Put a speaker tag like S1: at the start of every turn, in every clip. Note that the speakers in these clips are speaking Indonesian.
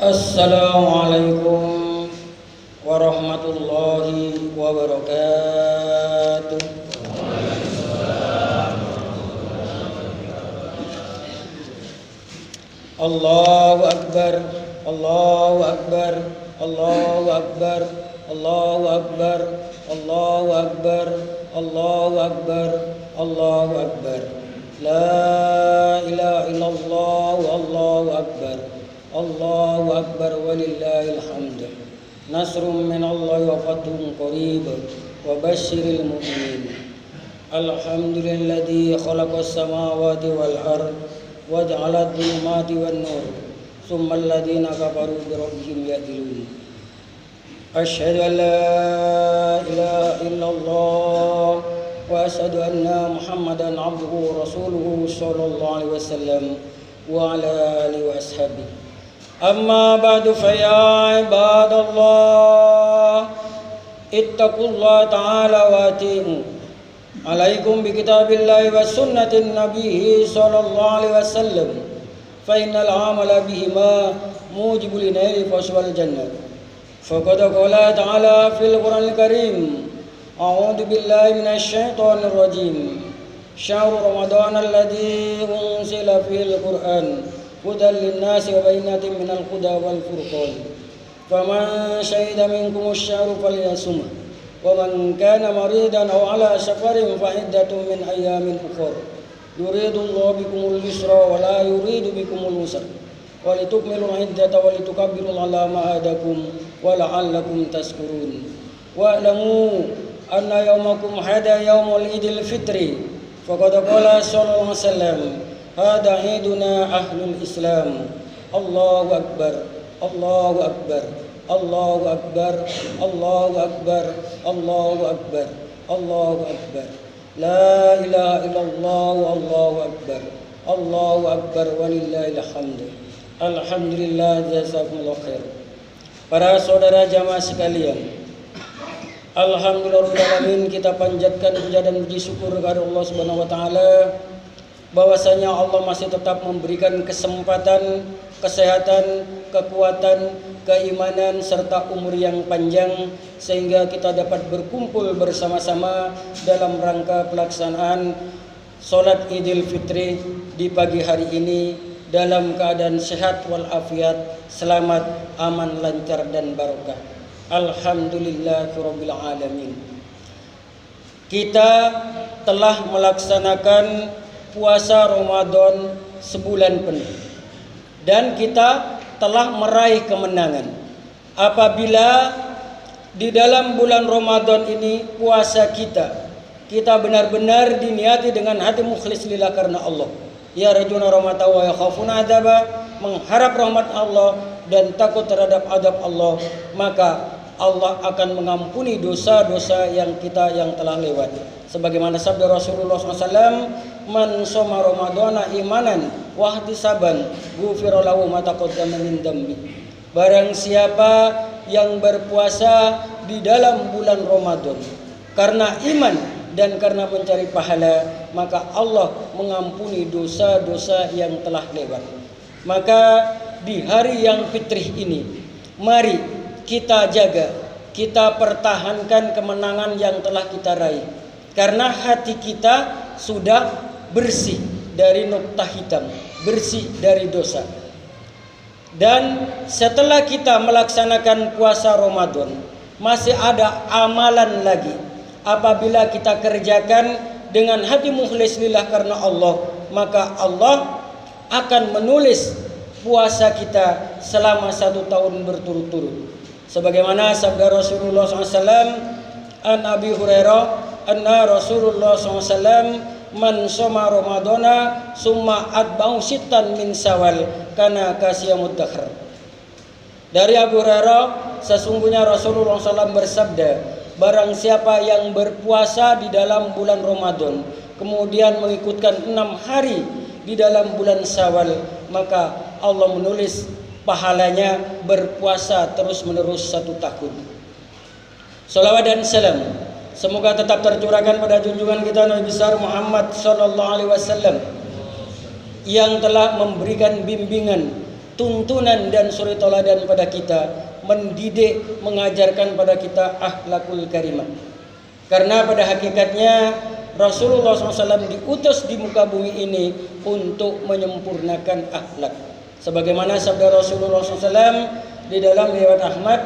S1: Assalamualaikum warahmatullahi wabarakatuh. Allahu Akbar, Allahu Akbar, Allahu Akbar, Allahu Akbar, Allahu Akbar, Allahu Akbar, Allahu Akbar. La ilaha illallah, Allahu Akbar, Allahu Akbar walillahil hamd. Nasrun minallahi wa fathun qarib wa basyiril mu'minin. Alhamdulilladzi khalaqas samawati wal ard wa ja'ala adh-dhulumati wan nur. Tsumma alladziina kafaru bi rabbihim ya'dilun. Asyhadu an la ilaha illallah wa asyhadu anna Muhammadan abduhu wa rasuluhu sallallahu alaihi wasallam wa ala alihi wa ashabihi. Amma ba'du fa ya ibadallah ittaqullaha ta'ala wa ati'u alaikum bi kitabillahi wa sunnatin nabiyhi sallallahu alaihi wasallam fa innal amala bihima mujibul naili faswal jannah. Faqad qala ta'ala fil Qur'anil Karim a'udzu billahi minasy syaithanir rajim. Syahrul Ramadan alladzi unzila fil Qur'an hudan linnasi wa bayyinatin minal huda wal furqan. Faman syahida minkumus syahra falyasumhu wa man kana maridan aw ala safarin fa iddatun min ayyamin ukhra. Yuridullahu bikumul yusra wa la yuridu bikumul usra wa litukmilul iddata wa litukabbiru ala ma hadakum wa la'allakum tashkurun. Wa'lamu anna yawmakum hada yawmul idil fitri. Faqad qala sallallahu alaihi wasallam hada iduna ahlul Islam. Allahu Akbar, Allahu Akbar, Allahu Akbar, Allahu Akbar, Allahu Akbar, Allahu Akbar. La ilaha illallah, Allahu Akbar, Allahu Akbar walillahil hamd. Alhamdulillah, jazakumullah khair. Para saudara jamaah sekalian, alhamdulillahirabbil alamin, kita panjatkan puja dan puji syukur kepada Allah Subhanahu wa taala bahwasanya Allah masih tetap memberikan kesempatan, kesehatan, kekuatan, keimanan serta umur yang panjang sehingga kita dapat berkumpul bersama-sama dalam rangka pelaksanaan salat Idul Fitri di pagi hari ini dalam keadaan sehat walafiat, selamat, aman, lancar dan barokah. Alhamdulillahirabbil alamin. Kita telah melaksanakan puasa Ramadan sebulan penuh dan kita telah meraih kemenangan apabila di dalam bulan Ramadan ini puasa kita benar-benar diniati dengan hati mukhlis lillah karena Allah. Ya rajuna rahmatahu wa yakhafuna adzaba, mengharap rahmat Allah dan takut terhadap adab Allah, maka Allah akan mengampuni dosa-dosa yang telah lewat. Sebagaimana sabda Rasulullah SAW, man shoma ramadhana imanan wa ihtisaban ghufira lahu ma taqaddama min dambi. Barang siapa yang berpuasa di dalam bulan Ramadan karena iman dan karena mencari pahala, maka Allah mengampuni dosa-dosa yang telah lewat. Maka di hari yang fitrih ini, mari kita jaga, kita pertahankan kemenangan yang telah kita raih. Karena hati kita sudah bersih dari noktah hitam, bersih dari dosa. Dan setelah kita melaksanakan puasa Ramadan, masih ada amalan lagi. Apabila kita kerjakan dengan hati mukhlis lillah karena Allah, maka Allah akan menulis puasa kita selama 1 tahun berturut-turut. Sebagaimana sabda Rasulullah SAW, an Abi Hurairah anna Rasulullah SAW man shoma ramadhana summa atba'u sittan min Syawal kana kasiyamud dahr. Dari Abu Hurairah, sesungguhnya Rasulullah SAW bersabda, barang siapa yang berpuasa di dalam bulan Ramadan kemudian mengikutkan 6 hari di dalam bulan Syawal, maka Allah menulis pahalanya berpuasa terus-menerus 1 tahun. Salawat dan salam semoga tetap tercurahkan pada junjungan kita Nabi besar Muhammad sallallahu alaihi wasallam yang telah memberikan bimbingan, tuntunan dan suri teladan pada kita, mendidik, mengajarkan pada kita akhlakul karimah. Karena pada hakikatnya Rasulullah SAW diutus di muka bumi ini untuk menyempurnakan akhlak. Sebagaimana sabda Rasulullah SAW di dalam riwayat Ahmad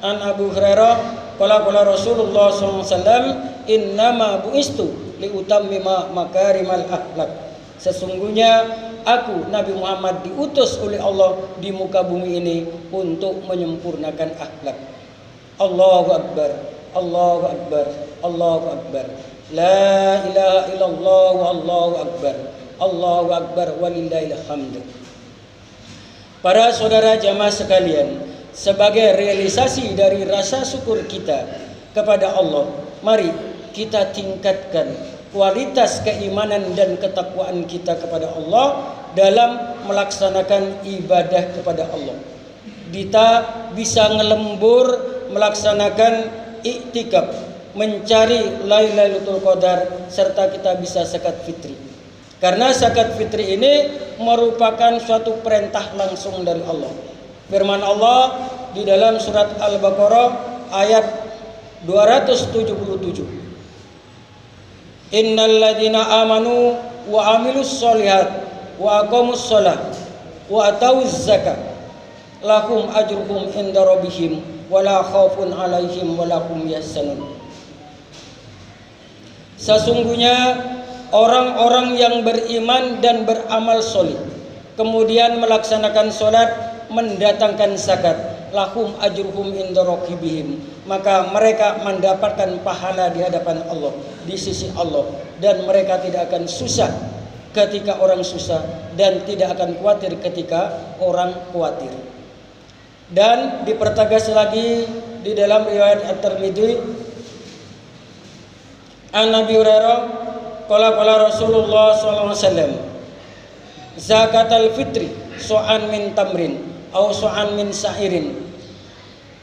S1: an Abu Hurairah, qala Rasulullah SAW, innama buistu liutammima makarimal akhlak. Sesungguhnya aku Nabi Muhammad diutus oleh Allah di muka bumi ini untuk menyempurnakan akhlak. Allahu Akbar, Allahu Akbar, Allahu Akbar. La ilaha illallah wa Allahu Akbar, Allahu Akbar walillahil hamd. Para saudara jamaah sekalian, sebagai realisasi dari rasa syukur kita kepada Allah, mari kita tingkatkan kualitas keimanan dan ketakwaan kita kepada Allah dalam melaksanakan ibadah kepada Allah. Kita bisa ngelembur melaksanakan iktikaf, mencari Lailatul Qadar, serta kita bisa zakat fitri. Karena zakat fitri ini merupakan suatu perintah langsung dari Allah. Firman Allah di dalam surat Al-Baqarah ayat 277. Innal ladzina amanu wa amilus sholihat wa aqamus shalah wa atauz zakat lahum ajruhum inda rabbihim wala khaufun alaihim wala hum yahzanun. Sesungguhnya orang-orang yang beriman dan beramal soleh, kemudian melaksanakan sholat, mendatangkan zakat, lahum ajruhum inda rabbihim, maka mereka mendapatkan pahala di hadapan Allah, di sisi Allah, dan mereka tidak akan susah ketika orang susah dan tidak akan khawatir ketika orang khawatir. Dan dipertegas lagi di dalam riwayat At-Tirmidzi an Nabi Hurairah qala Rasulullah sallallahu alaihi wasallam, zakatul fitri so'an min tamrin aw so'an min sa'irin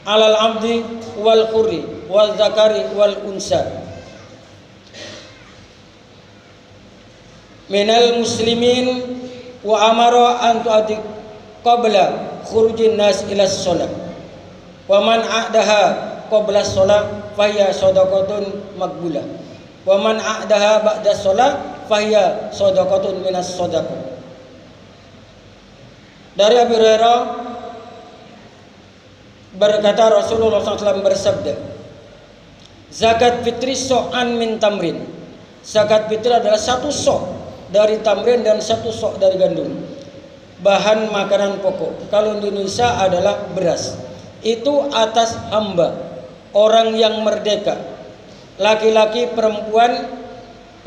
S1: alal abdi wal hurri wal zakari wal unsa minal muslimin wa amara an tu'ati qabla khurujin nas ila shalah wa man a'daha qabla shalah fahiya shadaqatun maqbulah wa man a'daha ba'da shalah fahiya shadaqatun minas shadaqah. Dari Abu Hurairah berkata Rasulullah SAW bersabda, zakat fitri so'an min tamrin. Zakat fitri adalah satu sok dari tamrin dan satu sok dari gandum, bahan makanan pokok. Kalau di Indonesia adalah beras. Itu atas hamba, orang yang merdeka, laki-laki, perempuan,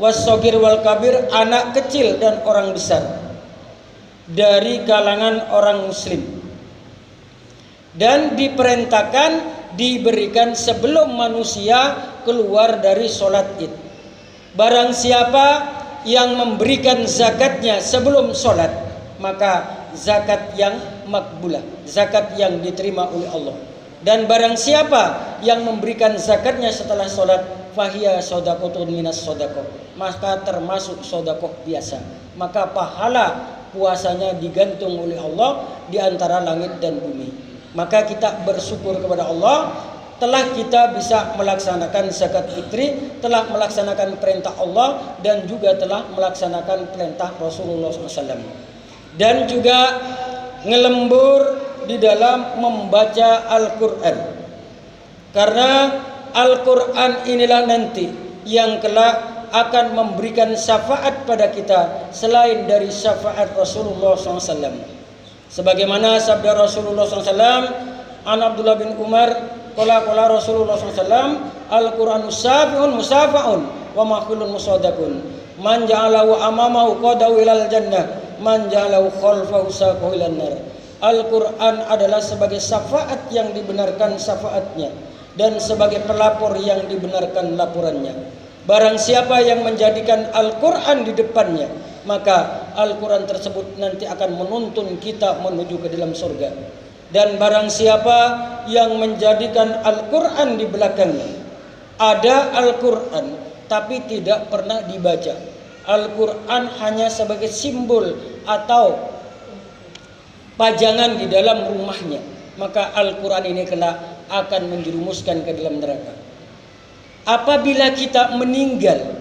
S1: wasogir wal kabir, anak kecil dan orang besar, dari kalangan orang muslim. Dan diperintahkan diberikan sebelum manusia keluar dari sholat id. Barang siapa yang memberikan zakatnya sebelum sholat, maka zakat yang makbulah, zakat yang diterima oleh Allah. Dan barang siapa yang memberikan zakatnya setelah sholat, fahiya shadaqatun minas shadaqah, maka termasuk sedekah biasa. Maka pahala puasanya digantung oleh Allah di antara langit dan bumi. Maka kita bersyukur kepada Allah telah kita bisa melaksanakan zakat fitri, telah melaksanakan perintah Allah, dan juga telah melaksanakan perintah Rasulullah SAW. Dan juga ngelembur di dalam membaca Al-Quran. Karena Al-Quran inilah nanti yang kelak akan memberikan syafaat pada kita selain dari syafaat Rasulullah SAW. Sebagaimana sabda Rasulullah SAW an Abdullah bin Umar qala Rasulullah SAW, Al-Qur'anu syafi'un musafa'un wa makhulun musadaqun man ja'alahu amamahu qadahu ilal jannah man ja'alahu khalfahu saqahu ilan nar. Al-Qur'an adalah sebagai syafaat yang dibenarkan syafaatnya dan sebagai pelapor yang dibenarkan laporannya. Barang siapa yang menjadikan Al-Quran di depannya, maka Al-Quran tersebut nanti akan menuntun kita menuju ke dalam surga. Dan barang siapa yang menjadikan Al-Quran di belakangnya, ada Al-Quran tapi tidak pernah dibaca. Al-Quran hanya sebagai simbol atau pajangan di dalam rumahnya, maka Al-Quran ini kelak akan menjerumuskan ke dalam neraka. Apabila kita meninggal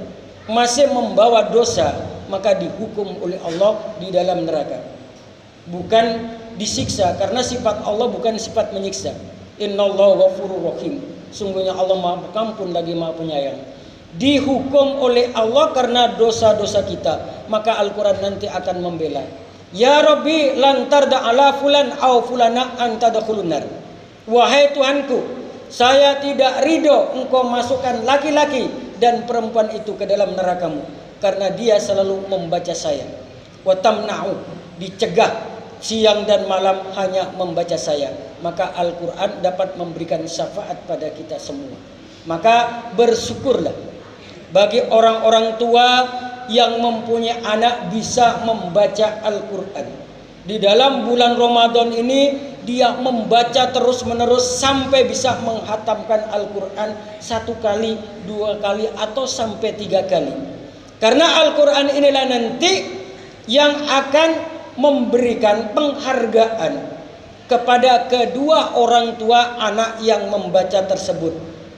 S1: masih membawa dosa, maka dihukum oleh Allah di dalam neraka, bukan disiksa, karena sifat Allah bukan sifat menyiksa. Innallaha ghafurur rahim, sungguhnya Allah Maha Pengampun lagi Maha Penyayang. Dihukum oleh Allah karena dosa-dosa kita, maka Al-Quran nanti akan membela. Ya Rabbi lan tarda ala fulan au fulana anta dakhulun nar. Wahai Tuhanku, saya tidak ridho engkau masukkan laki-laki dan perempuan itu ke dalam nerakamu, karena dia selalu membaca saya. Wa tamna'u, dicegah siang dan malam hanya membaca saya. Maka Al-Quran dapat memberikan syafaat pada kita semua. Maka bersyukurlah bagi orang-orang tua yang mempunyai anak bisa membaca Al-Quran. Di dalam bulan Ramadan ini dia membaca terus-menerus sampai bisa menghatamkan Al-Quran 1 kali, 2 kali, atau sampai 3 kali. Karena Al-Quran inilah nanti yang akan memberikan penghargaan kepada kedua orang tua anak yang membaca tersebut.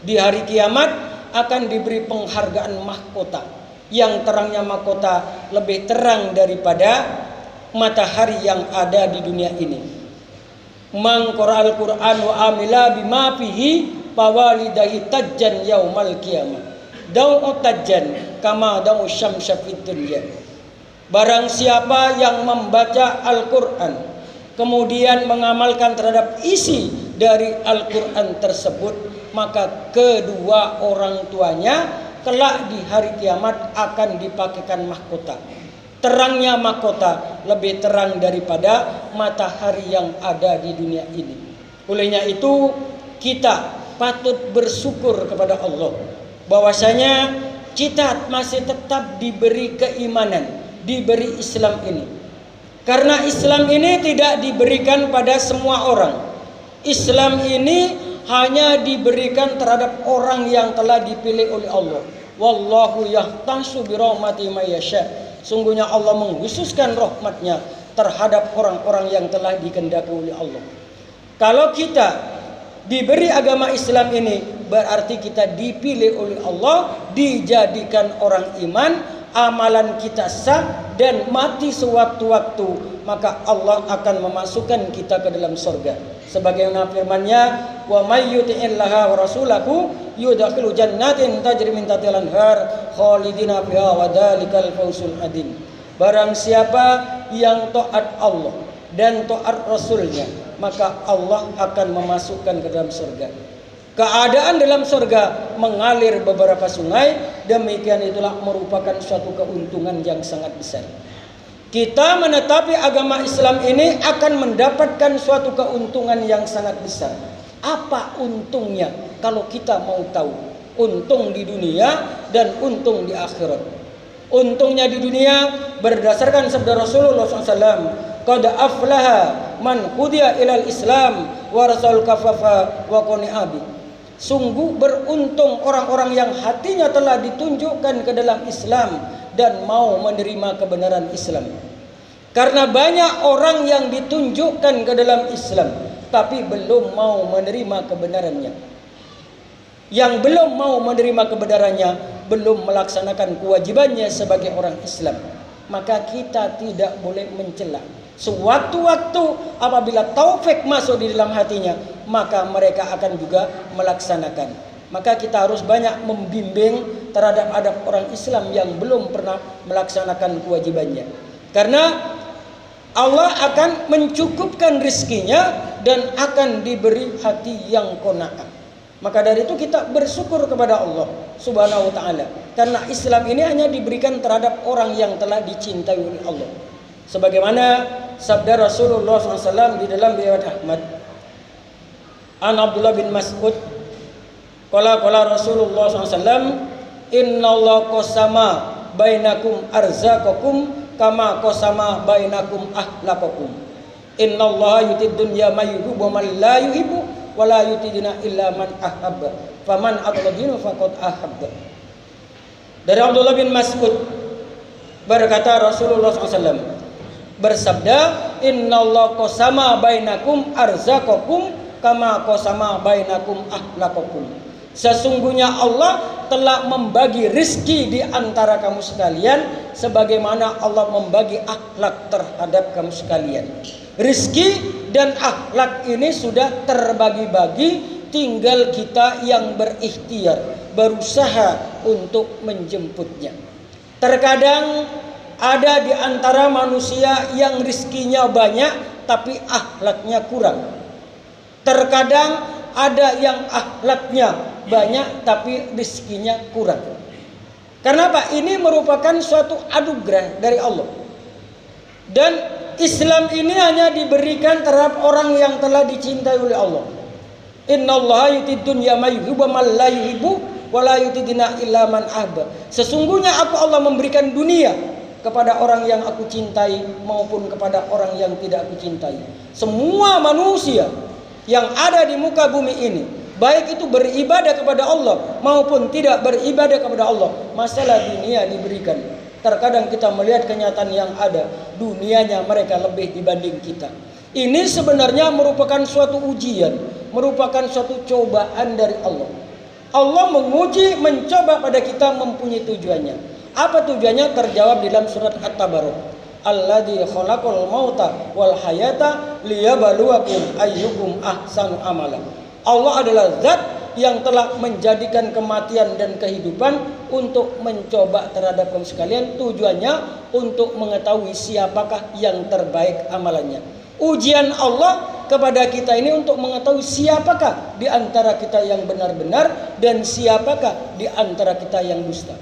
S1: Di hari kiamat akan diberi penghargaan mahkota, yang terangnya mahkota lebih terang daripada matahari yang ada di dunia ini. Man qara'al Qur'an wa amila bima fihi fawalidahi tajjan yaumal qiyamah. Dau'u tajjan kama dau'u syamsa fid dunya. Barang siapa yang membaca Al-Qur'an kemudian mengamalkan terhadap isi dari Al-Qur'an tersebut, maka kedua orang tuanya kelak di hari kiamat akan dipakaikan mahkota. Terangnya mahkota lebih terang daripada matahari yang ada di dunia ini. Olehnya itu kita patut bersyukur kepada Allah bahwasanya kita masih tetap diberi keimanan, diberi Islam ini. Karena Islam ini tidak diberikan pada semua orang. Islam ini hanya diberikan terhadap orang yang telah dipilih oleh Allah. Wallahu yahtassu bi rahmati may yasha. Sungguhnya Allah mengkhususkan rahmatnya terhadap orang-orang yang telah dikehendaki oleh Allah. Kalau kita diberi agama Islam ini, berarti kita dipilih oleh Allah, dijadikan orang iman, amalan kita sah dan mati sewaktu-waktu, maka Allah akan memasukkan kita ke dalam surga. Sebagaimana firman-Nya, wa may yuti'illaha wa rasulahu yudkhilu jannatin tajri min tahtiha al-anhar khalidina fiha wa dzalikal fawzul adzim. Barang siapa yang taat Allah dan taat Rasulnya, maka Allah akan memasukkan ke dalam surga. Keadaan dalam surga mengalir beberapa sungai, demikian itulah merupakan suatu keuntungan yang sangat besar. Kita menetapi agama Islam ini akan mendapatkan suatu keuntungan yang sangat besar. Apa untungnya kalau kita mau tahu? Untung di dunia dan untung di akhirat. Untungnya di dunia berdasarkan sabda Rasulullah SAW, qad aflaha man hudiya ilal Islam wa rasul kafafa wa qani'abi. Sungguh beruntung orang-orang yang hatinya telah ditunjukkan ke dalam Islam dan mau menerima kebenaran Islam. Karena banyak orang yang ditunjukkan ke dalam Islam tapi belum mau menerima kebenarannya. Yang belum mau menerima kebenarannya belum melaksanakan kewajibannya sebagai orang Islam. Maka kita tidak boleh mencela. Sewaktu-waktu apabila taufik masuk di dalam hatinya, maka mereka akan juga melaksanakan. Maka kita harus banyak membimbing terhadap adab orang Islam yang belum pernah melaksanakan kewajibannya. Karena Allah akan mencukupkan rizkinya dan akan diberi hati yang qanaah. Maka dari itu kita bersyukur kepada Allah Subhanahu wa ta'ala. Karena Islam ini hanya diberikan terhadap orang yang telah dicintai oleh Allah. Sebagaimana sabda Rasulullah SAW di dalam riwayat Ahmad, an Abdullah bin Mas'ud, qala Rasulullah SAW, inna Allah qasama bainakum arzaqakum kama qasama bainakum ahlakakum. Inna Allah yutid dunya ma yuhibbu wa man la yuhibbu wa la yutidina illa man ahabba faman atladinu faqad ahabba. Dari Abdullah bin Mas'ud berkata Rasulullah SAW, bersabda, innallaha qasama bainakum arzaqakum kama qasama bainakum ahlakakum. Sesungguhnya Allah telah membagi rizki di antara kamu sekalian sebagaimana Allah membagi akhlak terhadap kamu sekalian. Rizki dan akhlak ini sudah terbagi-bagi, tinggal kita yang berikhtiar, berusaha untuk menjemputnya. Terkadang ada di antara manusia yang rizkinya banyak tapi akhlaknya kurang. Terkadang ada yang akhlaknya banyak tapi rizkinya kurang. Kenapa? Ini merupakan suatu anugerah dari Allah. Dan Islam ini hanya diberikan terhadap orang yang telah dicintai oleh Allah. Innallaha yutid dunya ma yuhibbu man la yuhibbu wa la yutidina illa man ahba. Sesungguhnya aku Allah memberikan dunia kepada orang yang aku cintai maupun kepada orang yang tidak aku cintai. Semua manusia yang ada di muka bumi ini, baik itu beribadah kepada Allah maupun tidak beribadah kepada Allah, masalah dunia diberikan. Terkadang kita melihat kenyataan yang ada, dunianya mereka lebih dibanding kita. Ini sebenarnya merupakan suatu ujian, merupakan suatu cobaan dari Allah. Allah menguji, mencoba pada kita mempunyai tujuannya. Apa tujuannya? Terjawab di dalam surat At-Tabarok. Alladzi khalaqal mauta wal hayata liyabluwakum ayyukum ahsanu amala. Allah adalah zat yang telah menjadikan kematian dan kehidupan untuk mencoba terhadap kamu sekalian. Tujuannya untuk mengetahui siapakah yang terbaik amalannya. Ujian Allah kepada kita ini untuk mengetahui siapakah di antara kita yang benar-benar dan siapakah di antara kita yang dusta.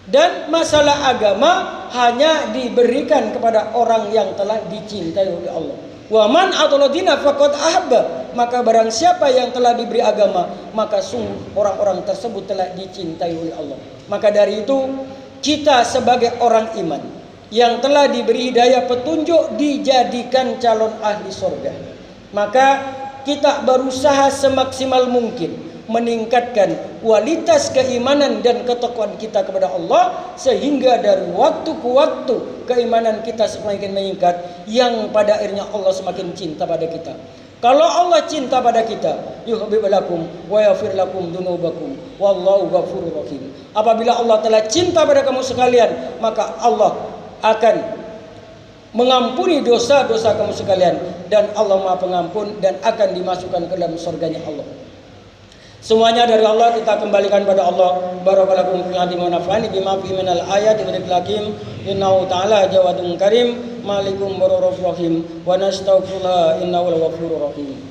S1: Dan masalah agama hanya diberikan kepada orang yang telah dicintai oleh Allah. Wa man ataladina faqad ahabba. Maka barang siapa yang telah diberi agama, maka sungguh orang-orang tersebut telah dicintai oleh Allah. Maka dari itu, kita sebagai orang iman yang telah diberi hidayah petunjuk dijadikan calon ahli surga. Maka kita berusaha semaksimal mungkin meningkatkan kualitas keimanan dan ketakwaan kita kepada Allah, sehingga dari waktu ke waktu keimanan kita semakin meningkat, yang pada akhirnya Allah semakin cinta pada kita. Kalau Allah cinta pada kita, yuhibbu lakum wa yaghfir lakum dzunubakum wallahu ghafurur rahim. Apabila Allah telah cinta pada kamu sekalian, maka Allah akan mengampuni dosa-dosa kamu sekalian, dan Allah Maha Pengampun dan akan dimasukkan ke dalam surganya Allah. Semuanya dari Allah, kita kembalikan pada Allah. Barakallahu fil hadi wa nafa'ani bima fi minal ayati wa dzikril hakim. Innahu ta'ala jawadun karim, malikum barurur rahim, wa nastaghfirullah innahu al-ghafurur rahim.